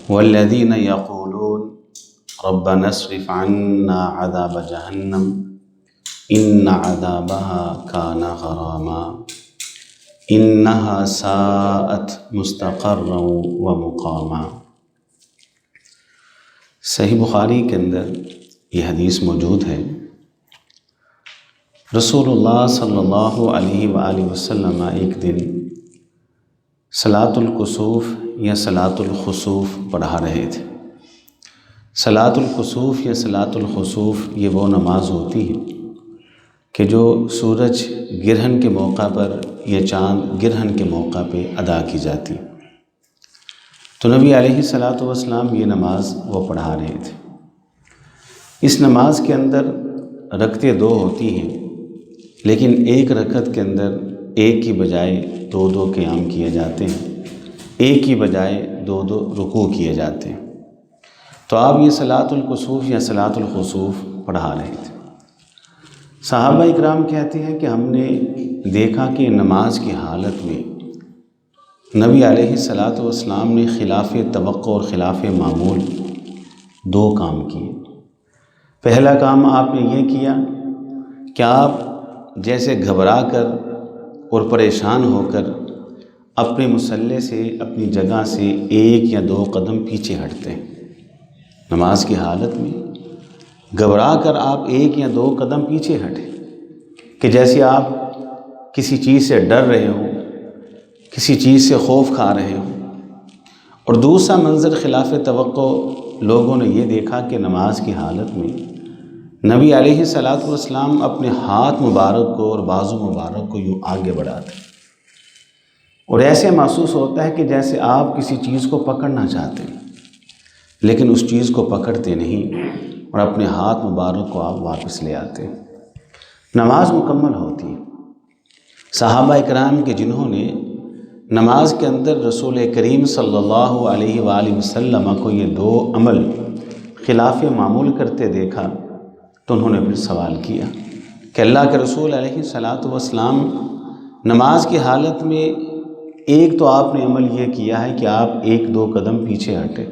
والذین یقولون ربنا اصرف عنا عذاب جہنم ان عذابها کان غراما انہا ساءت مستقرا و مقاما۔ صحیح بخاری کے اندر یہ حدیث موجود ہے۔ رسول اللہ صلی اللہ علیہ وآلہ وسلم ایک دن صلاۃ الکسوف یا صلاۃ الخسوف پڑھا رہے تھے۔ صلاۃ الکسوف یا صلاۃ الخسوف یہ وہ نماز ہوتی ہے کہ جو سورج گرہن کے موقع پر یا چاند گرہن کے موقع پہ ادا کی جاتی۔ تو نبی علیہ الصلاۃ والسلام یہ نماز وہ پڑھا رہے تھے۔ اس نماز کے اندر رکعتیں دو ہوتی ہیں، لیکن ایک رکعت کے اندر ایک کی بجائے دو دو قیام کیے جاتے ہیں، ایک کی بجائے دو دو رکوع کیے جاتے ہیں۔ تو آپ یہ صلاۃ الکسوف یا صلاۃ الخسوف پڑھا رہے تھے۔ صحابہ اکرام کہتے ہیں کہ ہم نے دیکھا کہ نماز کی حالت میں نبی علیہ الصلاۃ والسلام نے خلاف توقع اور خلاف معمول دو کام کیے۔ پہلا کام آپ نے یہ کیا کہ آپ جیسے گھبرا کر اور پریشان ہو کر اپنے مصلی سے اپنی جگہ سے ایک یا دو قدم پیچھے ہٹتے ہیں۔ نماز کی حالت میں گھبرا کر آپ ایک یا دو قدم پیچھے ہٹیں کہ جیسے آپ کسی چیز سے ڈر رہے ہوں، کسی چیز سے خوف کھا رہے ہوں۔ اور دوسرا منظر خلاف توقع لوگوں نے یہ دیکھا کہ نماز کی حالت میں نبی علیہ الصلاۃ والسلام اپنے ہاتھ مبارک کو اور بازو مبارک کو یوں آگے بڑھاتے، اور ایسے محسوس ہوتا ہے کہ جیسے آپ کسی چیز کو پکڑنا چاہتے ہیں لیکن اس چیز کو پکڑتے نہیں، اور اپنے ہاتھ مبارک کو آپ واپس لے آتے ہیں۔ نماز مکمل ہوتی ہے۔ صحابہ اکرام کے جنہوں نے نماز کے اندر رسول کریم صلی اللہ علیہ وآلہ وسلم کو یہ دو عمل خلاف معمول کرتے دیکھا تو انہوں نے پھر سوال کیا کہ اللہ کے رسول علیہ الصلاۃ والسلام نماز کی حالت میں ایک تو آپ نے عمل یہ کیا ہے کہ آپ ایک دو قدم پیچھے ہٹے،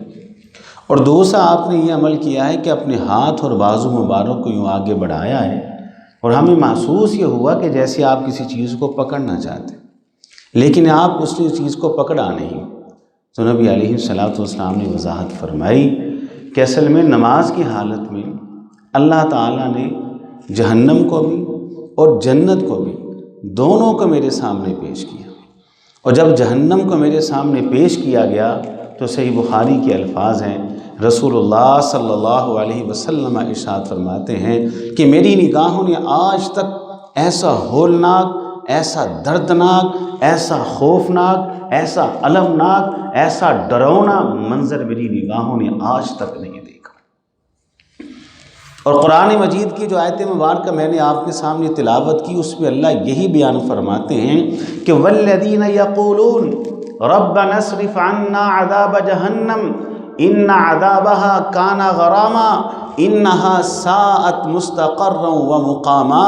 اور دوسرا آپ نے یہ عمل کیا ہے کہ اپنے ہاتھ اور بازو مبارک کو یوں آگے بڑھایا ہے، اور ہمیں محسوس یہ ہوا کہ جیسے آپ کسی چیز کو پکڑنا چاہتے لیکن آپ اس چیز کو پکڑا نہیں۔ تو نبی علیہ الصلاۃ والسلام نے وضاحت فرمائی کہ اصل میں نماز کی حالت میں اللہ تعالیٰ نے جہنم کو بھی اور جنت کو بھی دونوں کو میرے سامنے پیش کیا، اور جب جہنم کو میرے سامنے پیش کیا گیا تو صحیح بخاری کے الفاظ ہیں، رسول اللہ صلی اللہ علیہ وسلم ارشاد فرماتے ہیں کہ میری نگاہوں نے آج تک ایسا ہولناک، ایسا دردناک، ایسا خوفناک، ایسا المناک، ایسا ڈراؤنا منظر میری نگاہوں نے آج تک نہیں دیکھا۔ اور قرآن مجید کی جو آیت مبارکہ میں نے آپ کے سامنے تلاوت کی، اس میں اللہ یہی بیان فرماتے ہیں کہ والذین یقولون ربنا اصرف عنا عذاب جہنم ان عذابها کان غراما انہا ساءت مستقرا و مقاما۔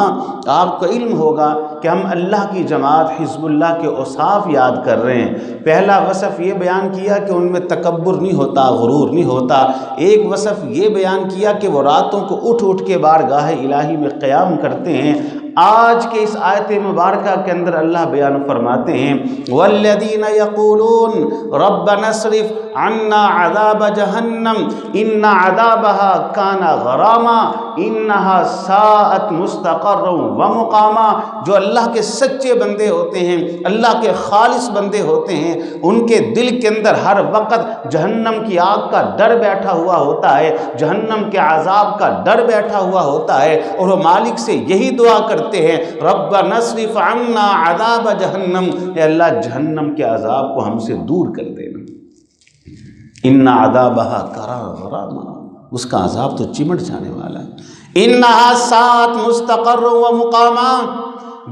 آپ کو علم ہوگا کہ ہم اللہ کی جماعت حزب اللہ کے اوصاف یاد کر رہے ہیں۔ پہلا وصف یہ بیان کیا کہ ان میں تکبر نہیں ہوتا، غرور نہیں ہوتا۔ ایک وصف یہ بیان کیا کہ وہ راتوں کو اٹھ اٹھ کے بارگاہ الہی میں قیام کرتے ہیں۔ آج کے اس آیت مبارکہ کے اندر اللہ بیان فرماتے ہیں والذین یقولون ربنا اصرف عنا عذاب جہنم ان عذابها کان غراما انہا ساءت مستقرا و مقاما۔ جو اللہ کے سچے بندے ہوتے ہیں، اللہ کے خالص بندے ہوتے ہیں، ان کے دل کے اندر ہر وقت جہنم کی آگ کا ڈر بیٹھا ہوا ہوتا ہے، جہنم کے عذاب کا ڈر بیٹھا ہوا ہوتا ہے، اور وہ مالک سے یہی دعا کرتے ہیں ربنا اصرف عنا عذاب جہنم، اے اللہ جہنم کے عذاب کو ہم سے دور کر دینا۔ ان عذابها کان غراما، اس کا عذاب تو چمٹ جانے والا ہے۔ انہا ساءت مستقرا و مقاما،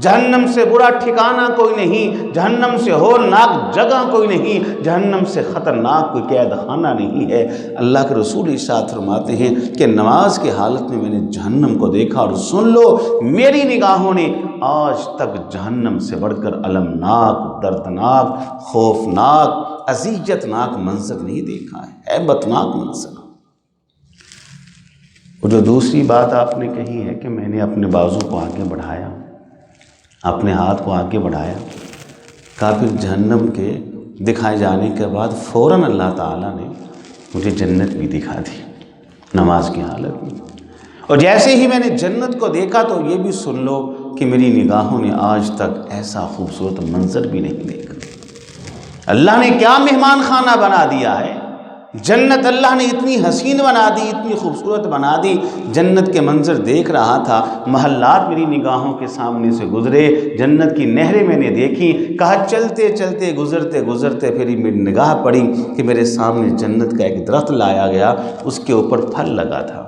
جہنم سے برا ٹھکانہ کوئی نہیں، جہنم سے ہولناک جگہ کوئی نہیں، جہنم سے خطرناک کوئی قید خانہ نہیں ہے۔ اللہ کے رسول ارشاد فرماتے ہیں کہ نماز کی حالت میں نے جہنم کو دیکھا، اور سن لو میری نگاہوں نے آج تک جہنم سے بڑھ کر المناک، دردناک، خوفناک، اذیت ناک منظر نہیں دیکھا ہے، ہیبت ناک منظر۔ اور جو دوسری بات آپ نے کہی ہے کہ میں نے اپنے بازو کو آگے بڑھایا، اپنے ہاتھ کو آگے بڑھایا، کافر جہنم کے دکھائے جانے کے بعد فوراً اللہ تعالیٰ نے مجھے جنت بھی دکھا دی نماز کی حالت میں۔ اور جیسے ہی میں نے جنت کو دیکھا تو یہ بھی سن لو کہ میری نگاہوں نے آج تک ایسا خوبصورت منظر بھی نہیں دیکھا۔ اللہ نے کیا مہمان خانہ بنا دیا ہے، جنت اللہ نے اتنی حسین بنا دی، اتنی خوبصورت بنا دی۔ جنت کے منظر دیکھ رہا تھا، محلات میری نگاہوں کے سامنے سے گزرے، جنت کی نہریں میں نے دیکھی، کہا چلتے چلتے گزرتے گزرتے پھر میری نگاہ پڑی کہ میرے سامنے جنت کا ایک درخت لایا گیا، اس کے اوپر پھل لگا تھا۔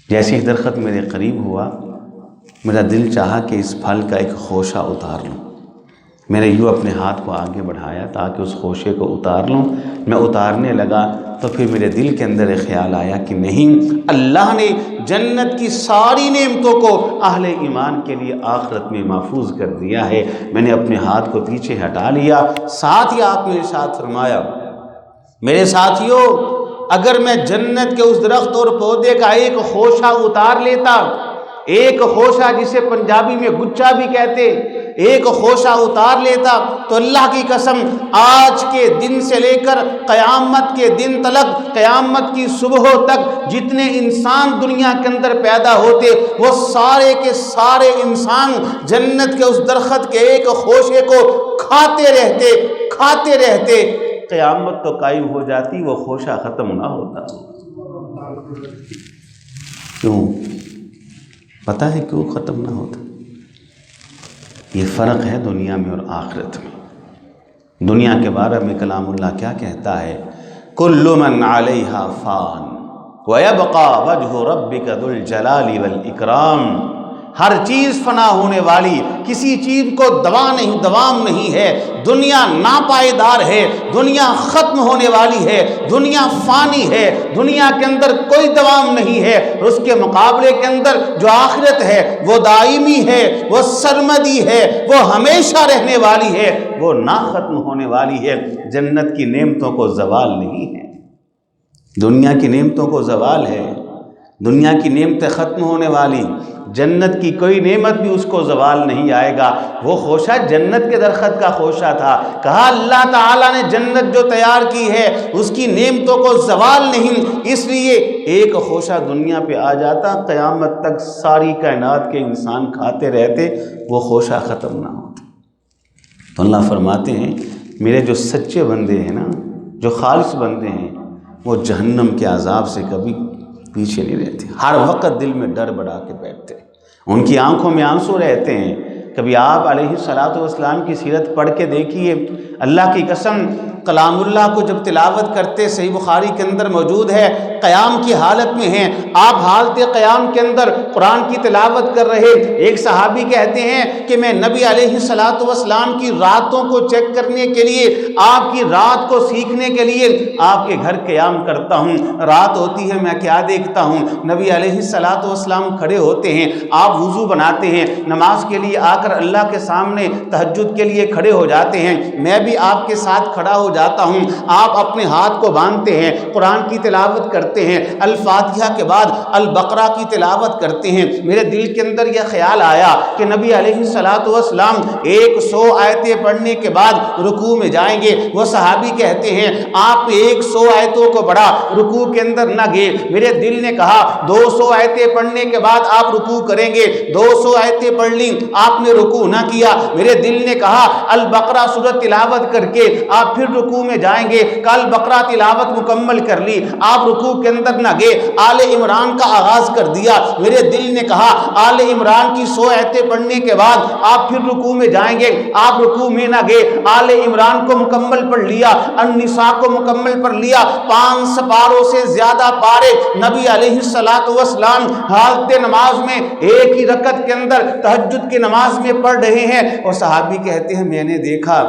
جیسے ہی درخت میرے قریب ہوا، میرا دل چاہا کہ اس پھل کا ایک خوشہ اتار لوں۔ میں نے یوں اپنے ہاتھ کو آگے بڑھایا تاکہ اس خوشے کو اتار لوں۔ میں اتارنے لگا تو پھر میرے دل کے اندر ایک خیال آیا کہ نہیں، اللہ نے جنت کی ساری نعمتوں کو اہل ایمان کے لیے آخرت میں محفوظ کر دیا ہے۔ میں نے اپنے ہاتھ کو پیچھے ہٹا لیا، ساتھ ہی آپ نے ارشاد فرمایا، میرے ساتھیوں، اگر میں جنت کے اس درخت اور پودے کا ایک خوشہ اتار لیتا، ایک خوشہ جسے پنجابی میں گچھا بھی کہتے، ایک خوشہ اتار لیتا تو اللہ کی قسم آج کے دن سے لے کر قیامت کے دن تلک، قیامت کی صبح تک جتنے انسان دنیا کے اندر پیدا ہوتے وہ سارے کے سارے انسان جنت کے اس درخت کے ایک خوشے کو کھاتے رہتے، قیامت تو قائم ہو جاتی، وہ خوشہ ختم نہ ہوتا۔ کیوں؟ پتہ ہے کیوں ختم نہ ہوتا؟ یہ فرق ہے دنیا میں اور آخرت میں۔ دنیا کے بارے میں کلام اللہ کیا کہتا ہے؟ کل من علیہا فان ویبقى وجہ ربک ذو الجلال والاکرام۔ ہر چیز فنا ہونے والی، کسی چیز کو دوام نہیں ہے، دنیا ناپائیدار ہے، دنیا ختم ہونے والی ہے، دنیا فانی ہے، دنیا کے اندر کوئی دوام نہیں ہے۔ اس کے مقابلے کے اندر جو آخرت ہے وہ دائمی ہے، وہ سرمدی ہے، وہ ہمیشہ رہنے والی ہے، وہ نہ ختم ہونے والی ہے۔ جنت کی نعمتوں کو زوال نہیں ہے، دنیا کی نعمتوں کو زوال ہے، دنیا کی نعمتیں ختم ہونے والی، جنت کی کوئی نعمت بھی اس کو زوال نہیں آئے گا۔ وہ خوشہ جنت کے درخت کا خوشہ تھا، کہا اللہ تعالیٰ نے جنت جو تیار کی ہے اس کی نعمتوں کو زوال نہیں، اس لیے ایک خوشہ دنیا پہ آ جاتا، قیامت تک ساری کائنات کے انسان کھاتے رہتے، وہ خوشہ ختم نہ ہوتا۔ تو اللہ فرماتے ہیں میرے جو سچے بندے ہیں نا، جو خالص بندے ہیں، وہ جہنم کے عذاب سے کبھی پیچھے نہیں رہتے، ہر وقت دل میں ڈر بڑھا کے بیٹھتے، ان کی آنکھوں میں آنسو رہتے ہیں۔ کبھی آپ علیہ الصلاۃ والسلام کی سیرت پڑھ کے دیکھیے، اللہ کی قسم کلام اللہ کو جب تلاوت کرتے، صحیح بخاری کے اندر موجود ہے، قیام کی حالت میں ہیں آپ، حالت قیام کے اندر قرآن کی تلاوت کر رہے، ایک صحابی کہتے ہیں کہ میں نبی علیہ الصلاۃ والسلام کی راتوں کو چیک کرنے کے لیے، آپ کی رات کو سیکھنے کے لیے آپ کے گھر قیام کرتا ہوں، رات ہوتی ہے میں کیا دیکھتا ہوں، نبی علیہ الصلاۃ والسلام کھڑے ہوتے ہیں، آپ وضو بناتے ہیں، نماز کے لیے آ کر اللہ کے سامنے تہجد کے لیے کھڑے ہو جاتے ہیں، میں بھی آپ کے ساتھ کھڑا ہو جاتا ہوں، آپ اپنے ہاتھ کو باندھتے ہیں، قرآن کی تلاوت کرتے ہیں، الفاتحہ کے بعد البقرہ کی تلاوت کرتے ہیں۔ میرے دل کے اندر یہ خیال آیا کہ نبی علیہ الصلاۃ والسلام 100 آیتیں پڑھنے کے بعد رکوع میں جائیں گے۔ وہ صحابی کہتے ہیں آپ 100 آیتوں کو پڑھا، رکوع کے اندر نہ گئے۔ میرے دل نے کہا 200 آیتیں پڑھنے کے بعد آپ رکوع کریں گے، 200 آیتیں پڑھ لیں، آپ نے رکوع نہ کیا۔ میرے دل نے کہا البقرہ سورۃ تلاوت کر کے آپ پھر رکوع میں جائیں گے، کل بقرہ تلاوت مکمل کر لی، آپ رکوع کے اندر نہ گئے، آل عمران کا آغاز کر دیا۔ میرے دل نے کہا آل عمران کی 100 آیتیں پڑھنے کے بعد آپ پھر رکوع میں جائیں گے، آپ رکوع میں نہ گئے، آل عمران کو مکمل پڑھ لیا، النساء کو مکمل پڑھ لیا، 5 سپاروں سے زیادہ پارے نبی علیہ الصلاۃ والسلام حالت نماز میں ایک ہی رکعت کے اندر تہجد کی نماز میں پڑھ رہے ہیں۔ اور صحابی کہتے ہیں میں نے دیکھا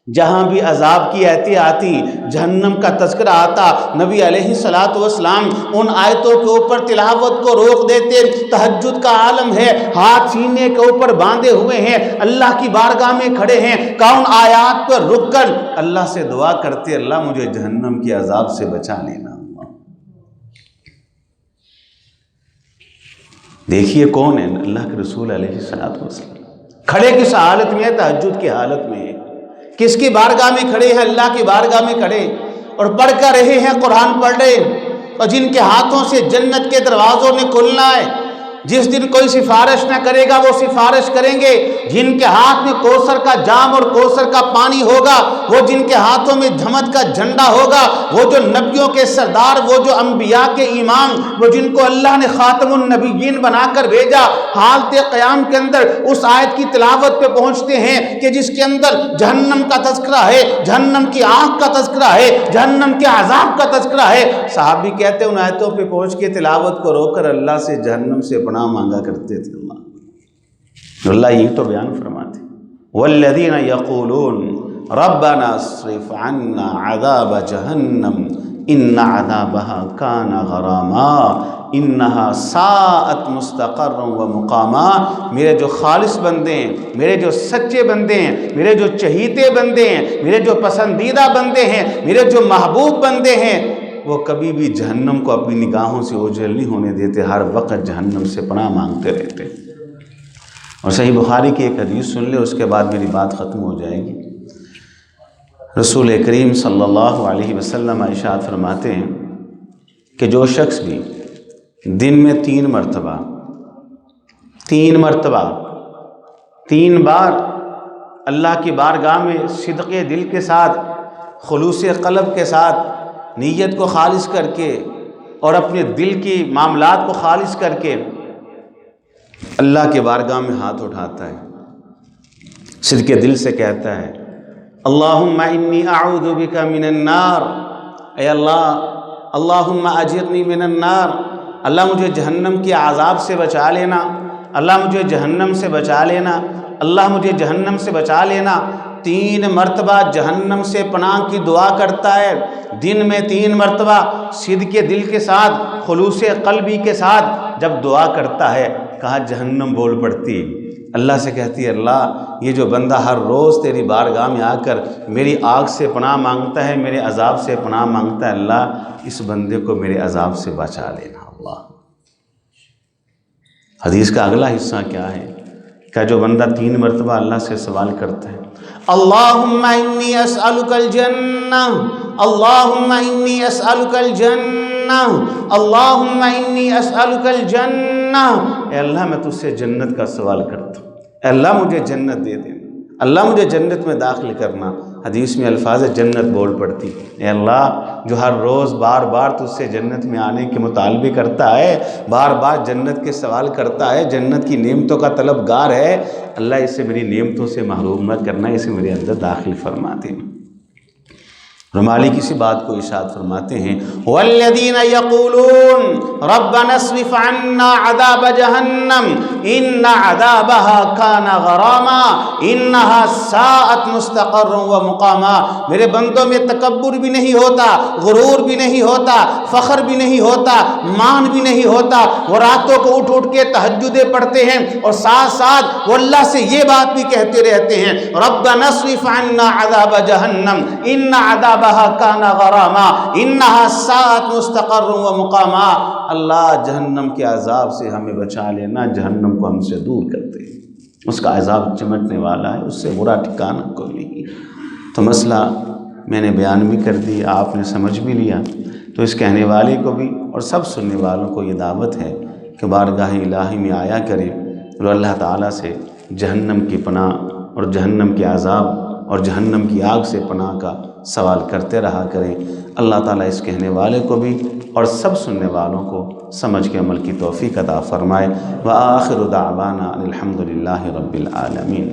جہاں بھی عذاب کی آیتیں آتی، جہنم کا تذکرہ آتا، نبی علیہ الصلوۃ والسلام ان آیتوں کے اوپر تلاوت کو روک دیتے۔ تہجد کا عالم ہے، ہاتھ سینے کے اوپر باندھے ہوئے ہیں، اللہ کی بارگاہ میں کھڑے ہیں، کون آیات پر رک کر اللہ سے دعا کرتے، اللہ مجھے جہنم کے عذاب سے بچا لینا۔ دیکھیے کون ہے، اللہ کے رسول علیہ الصلوۃ والسلام کھڑے کس حالت میں ہے؟ تہجد کی حالت میں ہے۔ کس کی بارگاہ میں کھڑے ہیں؟ اللہ کی بارگاہ میں کھڑے، اور پڑھ کر رہے ہیں، قرآن پڑھ رہے، اور جن کے ہاتھوں سے جنت کے دروازوں نے کھلنا ہے۔ جس دن کوئی سفارش نہ کرے گا وہ سفارش کریں گے، جن کے ہاتھ میں کوثر کا جام اور کوثر کا پانی ہوگا، وہ جن کے ہاتھوں میں جھمد کا جھنڈا ہوگا، وہ جو نبیوں کے سردار، وہ جو انبیاء کے امام، وہ جن کو اللہ نے خاتم النبیین بنا کر بھیجا، حالت قیام کے اندر اس آیت کی تلاوت پہ پہنچتے ہیں کہ جس کے اندر جہنم کا تذکرہ ہے، جہنم کی آگ کا تذکرہ ہے، جہنم کے عذاب کا تذکرہ ہے۔ صحابی کہتے ہیں ان آیتوں پہ پہنچ کے تلاوت کو روک کر اللہ سے جہنم سے پناہ مانگا کرتے تھے۔ اللہ یہی تو بیان فرماتے، والذین یقولون ربنا اصرف عنا عذاب جہنم ان عذابها کان غراما انہا ساءت مستقرا و مقاما۔ میرے جو خالص بندے ہیں، میرے جو سچے بندے ہیں، میرے جو چہیتے بندے ہیں، میرے جو پسندیدہ بندے ہیں، میرے جو محبوب بندے ہیں، وہ کبھی بھی جہنم کو اپنی نگاہوں سے اوجھل نہیں ہونے دیتے، ہر وقت جہنم سے پناہ مانگتے رہتے۔ اور صحیح بخاری کی ایک حدیث سن لے، اس کے بعد میری بات ختم ہو جائے گی۔ رسول کریم صلی اللہ علیہ وسلم ارشاد فرماتے ہیں کہ جو شخص بھی دن میں 3 بار اللہ کی بارگاہ میں صدق دل کے ساتھ، خلوص قلب کے ساتھ، نیت کو خالص کر کے اور اپنے دل کی معاملات کو خالص کر کے اللہ کے بارگاہ میں ہاتھ اٹھاتا ہے، صدق دل سے کہتا ہے اللہم انی اعوذ بک من النار، اے اللہ، اللہم اجرنی من النار، اللہ مجھے جہنم کے عذاب سے بچا لینا، اللہ مجھے جہنم سے بچا لینا، اللہ مجھے جہنم سے بچا لینا۔ 3 مرتبہ جہنم سے پناہ کی دعا کرتا ہے، دن میں 3 مرتبہ صدق دل کے ساتھ، خلوص قلبی کے ساتھ جب دعا کرتا ہے، کہا جہنم بول پڑتی، اللہ سے کہتی ہے اللہ یہ جو بندہ ہر روز تیری بارگاہ میں آ کر میری آگ سے پناہ مانگتا ہے، میرے عذاب سے پناہ مانگتا ہے، اللہ اس بندے کو میرے عذاب سے بچا لینا۔ اللہ، حدیث کا اگلا حصہ کیا ہے؟ کہ جو بندہ 3 مرتبہ اللہ سے سوال کرتا ہے اللہم انی اسألک الجنہ، اللہم انی اسألک الجنہ، اللہم انی اسألک الجنہ، اے اللہ میں تجھ سے جنت کا سوال کرتا ہوں، اے اللہ مجھے جنت دے دینا، اللہ مجھے جنت میں داخل کرنا۔ حدیث میں الفاظ جنت بول پڑتی، اے اللہ جو ہر روز بار بار تجھ سے جنت میں آنے کے مطالبے کرتا ہے، بار بار جنت کے سوال کرتا ہے، جنت کی نعمتوں کا طلبگار ہے، اللہ اسے میری نعمتوں سے محروم نہ کرنا، اسے میرے اندر داخل فرما دینا۔ رمالی کسی بات کو ارشاد فرماتے ہیں والذین یقولون ربنا اصرف عنا عذاب جہنم ان عذابها کان غراما انها ساءت مستقرا و مقاما۔ میرے بندوں میں تکبر بھی نہیں ہوتا، غرور بھی نہیں ہوتا، فخر بھی نہیں ہوتا، مان بھی نہیں ہوتا، وہ راتوں کو اٹھ اٹھ کے تہجدیں پڑھتے ہیں اور ساتھ ساتھ وہ اللہ سے یہ بات بھی کہتے رہتے ہیں ربنا اصرف عنا عذاب جہنم ان عذاب کان غراما انہا ساءت مستقرا و مقاما۔ اللہ جہنم کے عذاب سے ہمیں بچا لینا، جہنم کو ہم سے دور کرتے ہیں، اس کا عذاب چمٹنے والا ہے، اس سے برا ٹھکانہ کوئی نہیں۔ تو مسئلہ میں نے بیان بھی کر دی، آپ نے سمجھ بھی لیا، تو اس کہنے والے کو بھی اور سب سننے والوں کو یہ دعوت ہے کہ بارگاہ الہی میں آیا کریں اور اللہ تعالیٰ سے جہنم کی پناہ اور جہنم کے عذاب اور جہنم کی آگ سے پناہ کا سوال کرتے رہا کریں۔ اللہ تعالیٰ اس کہنے والے کو بھی اور سب سننے والوں کو سمجھ کے عمل کی توفیق عطا فرمائے۔ وآخر دعوانا الحمد للہ رب العالمین۔